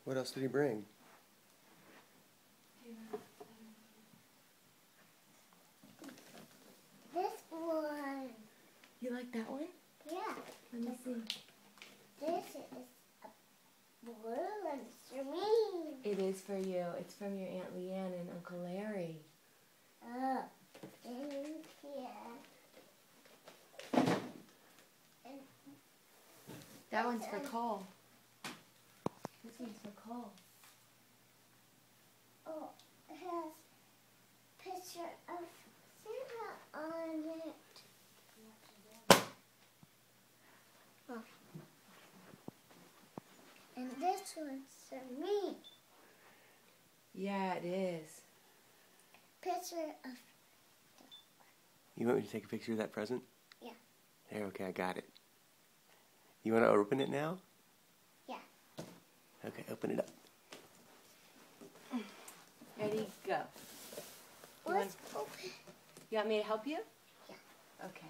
What else did he bring? This one. You like that one? Yeah. Let me see. This is a blue and it's for me. It is for you. It's from your Aunt Leanne and Uncle Larry. Oh, in here. And That one's for Cole. This one's for Cole. oh, it has a picture of Santa on it. Oh. And this one's for me. Yeah, it is. Picture of. You want me to take a picture of that present? Yeah. There, okay, I got it. You want to open it now? Yeah. Okay, open it up. Ready, go. Let's open. You want me to help you? Yeah. Okay.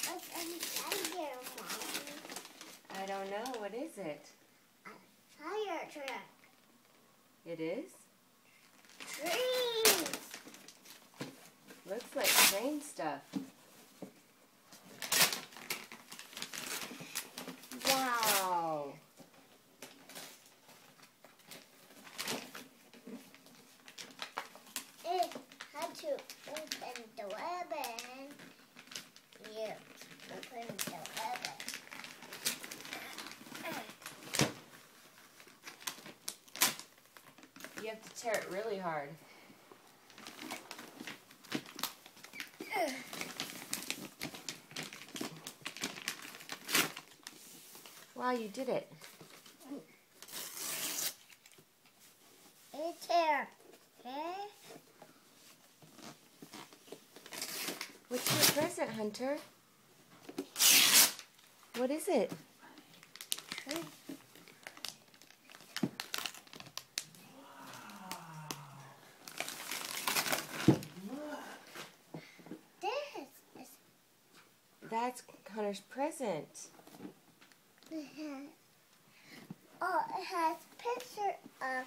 What's inside here, Mommy? I don't know. What is it? Fire truck. It is? Trees. Looks like train stuff. Wow. It had to open the ribbon. You open the ribbon. You have to tear it really hard. Wow, you did it. It's here. Okay? What's your present, Hunter? What is it? Tree. This is. That's Hunter's present. Oh, it has picture of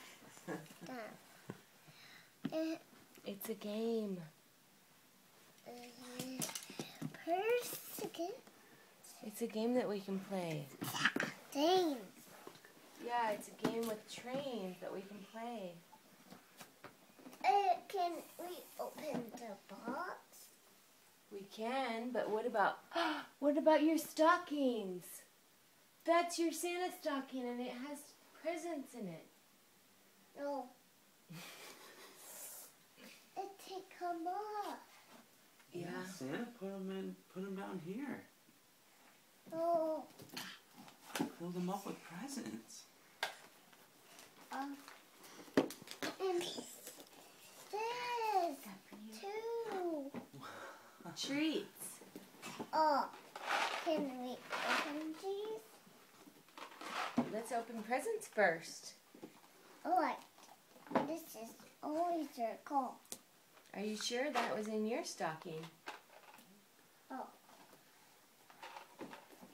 them. It's a game. Person It's a game that we can play. things. Yeah, it's a game with trains that we can play. Can we open the box? We can, but what about your stockings? That's your Santa stocking and it has presents in it. No. It take them off. Yeah. Santa put them down here. No. Fill them up with presents. And this too. Treats. Oh, can we open these? Let's open presents first. Oh, this is always your call. Are you sure that was in your stocking?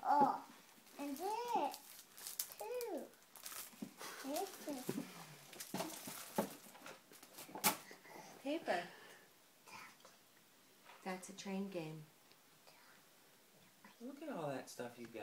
Oh, and this too. This is Paper. That's a train game. Look at all that stuff you got.